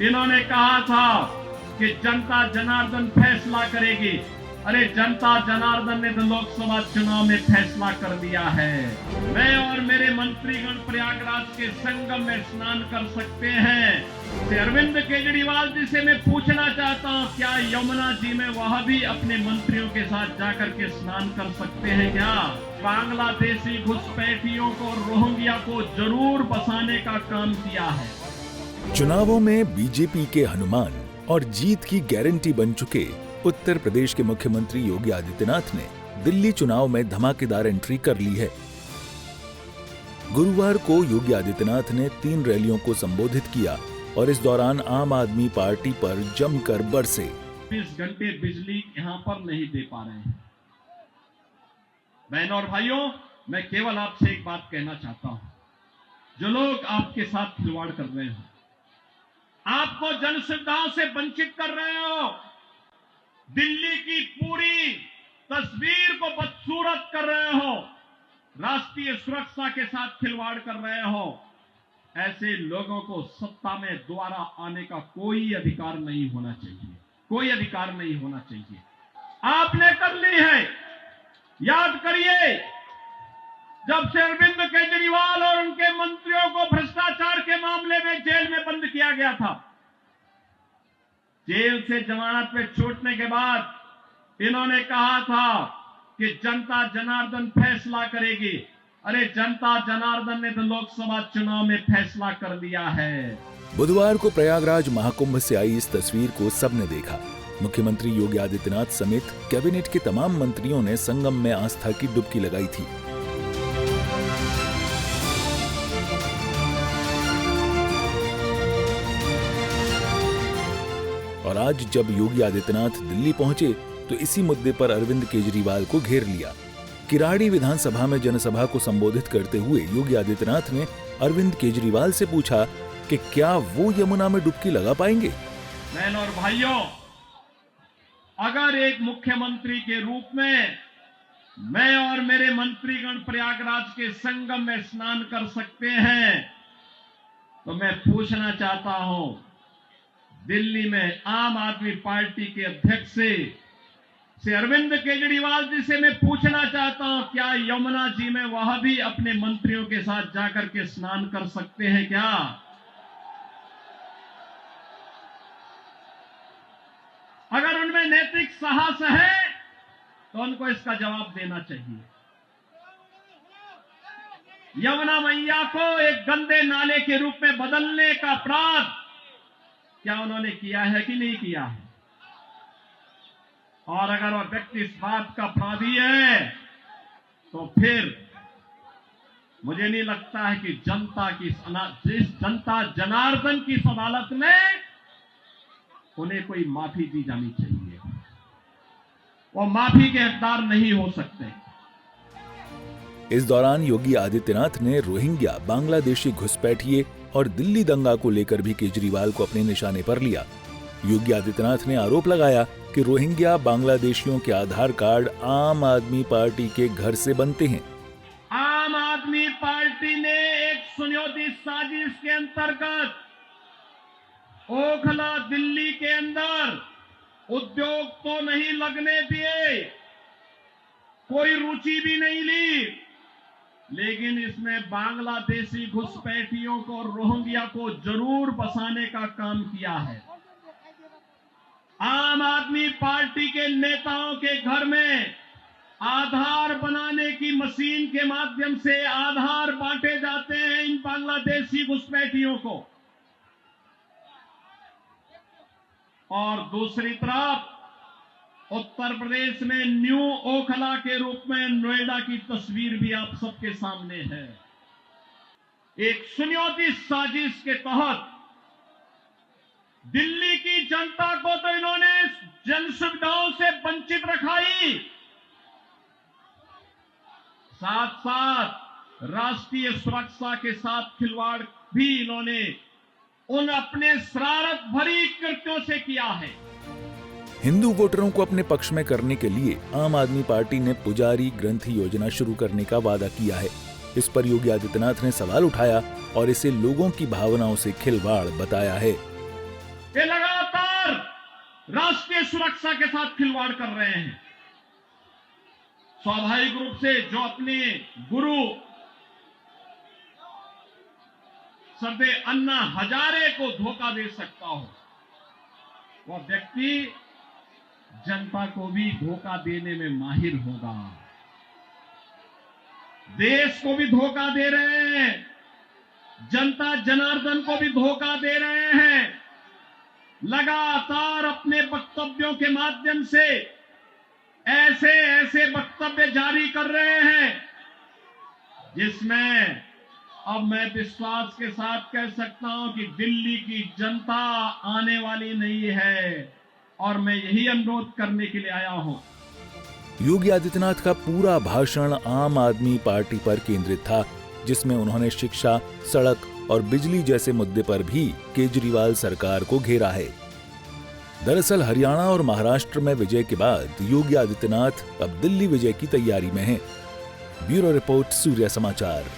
इन्होंने कहा था कि जनता जनार्दन फैसला करेगी। अरे जनता जनार्दन ने तो लोकसभा चुनाव में फैसला कर दिया है। मैं और मेरे मंत्रीगण प्रयागराज के संगम में स्नान कर सकते हैं। अरविंद केजरीवाल जी से मैं पूछना चाहता हूं, क्या यमुना जी में वह भी अपने मंत्रियों के साथ जाकर के स्नान कर सकते हैं क्या? बांग्लादेशी घुसपैठियों को, रोहिंग्या को जरूर बसाने का काम किया है। चुनावों में बीजेपी के हनुमान और जीत की गारंटी बन चुके उत्तर प्रदेश के मुख्यमंत्री योगी आदित्यनाथ ने दिल्ली चुनाव में धमाकेदार एंट्री कर ली है। गुरुवार को योगी आदित्यनाथ ने 3 रैलियों को संबोधित किया और इस दौरान आम आदमी पार्टी पर जमकर बरसे। 20 घंटे बिजली यहां पर नहीं दे पा रहे हैं। बहनों और भाइयों, मैं केवल आपसे एक बात कहना चाहता हूं। जो लोग आपके साथ खिलवाड़ कर रहे हो, आपको जन सुविधाओं से वंचित कर रहे हो, दिल्ली की पूरी तस्वीर को बदसूरत कर रहे हो, राष्ट्रीय सुरक्षा के साथ खिलवाड़ कर रहे हो, ऐसे लोगों को सत्ता में दोबारा आने का कोई अधिकार नहीं होना चाहिए। कोई अधिकार नहीं होना चाहिए। आपने कर ली है। याद करिए, जब से अरविंद केजरीवाल और उनके मंत्रियों को भ्रष्टाचार के मामले में जेल में बंद किया गया था, जेल से जमानत पे छूटने के बाद इन्होंने कहा था कि जनता जनार्दन फैसला करेगी। अरे जनता जनार्दन ने तो लोकसभा चुनाव में फैसला कर दिया है। बुधवार को प्रयागराज महाकुंभ से आई इस तस्वीर को सबने देखा। मुख्यमंत्री योगी आदित्यनाथ समेत कैबिनेट के तमाम मंत्रियों ने संगम में आस्था की डुबकी लगाई थी। और आज जब योगी आदित्यनाथ दिल्ली पहुंचे तो इसी मुद्दे पर अरविंद केजरीवाल को घेर लिया। किराड़ी विधानसभा में जनसभा को संबोधित करते हुए योगी आदित्यनाथ ने अरविंद केजरीवाल से पूछा कि क्या वो यमुना में डुबकी लगा पाएंगे। बहनों और भाइयों, अगर एक मुख्यमंत्री के रूप में मैं और मेरे मंत्रीगण प्रयागराज के संगम में स्नान कर सकते हैं, तो मैं पूछना चाहता हूं, दिल्ली में आम आदमी पार्टी के अध्यक्ष से अरविंद केजरीवाल जी से मैं पूछना चाहता हूं, क्या यमुना जी में वह भी अपने मंत्रियों के साथ जाकर के स्नान कर सकते हैं क्या? अगर उनमें नैतिक साहस है तो उनको इसका जवाब देना चाहिए। यमुना मैया को एक गंदे नाले के रूप में बदलने का अपराध क्या उन्होंने किया है कि नहीं किया है? और अगर वह व्यक्ति इस बात का अपराधी है तो फिर मुझे नहीं लगता है कि जनता जनार्दन की इस अदालत में उन्हें कोई माफी दी जानी चाहिए। वो माफी के हकदार नहीं हो सकते। इस दौरान योगी आदित्यनाथ ने रोहिंग्या, बांग्लादेशी घुसपैठिए और दिल्ली दंगा को लेकर भी केजरीवाल को अपने निशाने पर लिया। योगी आदित्यनाथ ने आरोप लगाया कि रोहिंग्या बांग्लादेशियों के आधार कार्ड आम आदमी पार्टी के घर से बनते हैं। आम आदमी पार्टी ने एक सुनियोजित साजिश के अंतर्गत ओखला दिल्ली के अंदर उद्योग तो नहीं लगने दिए, कोई रुचि भी नहीं ली, लेकिन इसमें बांग्लादेशी घुसपैठियों को, रोहिंग्या को जरूर बसाने का काम किया है। आम आदमी पार्टी के नेताओं के घर में आधार बनाने की मशीन के माध्यम से आधार बांटे जाते हैं इन बांग्लादेशी घुसपैठियों को, और दूसरी तरफ उत्तर प्रदेश में न्यू ओखला के रूप में नोएडा की तस्वीर भी आप सबके सामने है। एक सुनियोजित साजिश के तहत दिल्ली की जनता को तो इन्होंने जन सुविधाओं से वंचित रखाई, साथ साथ राष्ट्रीय सुरक्षा के साथ खिलवाड़ भी इन्होंने उन अपने शरारत भरी कृत्यों से किया है। हिंदू वोटरों को अपने पक्ष में करने के लिए आम आदमी पार्टी ने पुजारी ग्रंथी योजना शुरू करने का वादा किया है। इस पर योगी आदित्यनाथ ने सवाल उठाया और इसे लोगों की भावनाओं से खिलवाड़ बताया है। वे लगातार राष्ट्रीय सुरक्षा के साथ खिलवाड़ कर रहे हैं। स्वाभाविक रूप से जो अपने गुरु सरदे अन्ना हजारे को धोखा दे सकता हो, वह व्यक्ति जनता को भी धोखा देने में माहिर होगा। देश को भी धोखा दे रहे हैं, जनता जनार्दन को भी धोखा दे रहे हैं। लगातार अपने वक्तव्यों के माध्यम से ऐसे ऐसे वक्तव्य जारी कर रहे हैं जिसमें अब मैं विश्वास के साथ कह सकता हूं कि दिल्ली की जनता आने वाली नहीं है, और मैं यही अनुरोध करने के लिए आया हूं। योगी आदित्यनाथ का पूरा भाषण आम आदमी पार्टी पर केंद्रित था, जिसमें उन्होंने शिक्षा, सड़क और बिजली जैसे मुद्दे पर भी केजरीवाल सरकार को घेरा है। दरअसल हरियाणा और महाराष्ट्र में विजय के बाद योगी आदित्यनाथ अब दिल्ली विजय की तैयारी में हैं। ब्यूरो रिपोर्ट, सूर्य समाचार।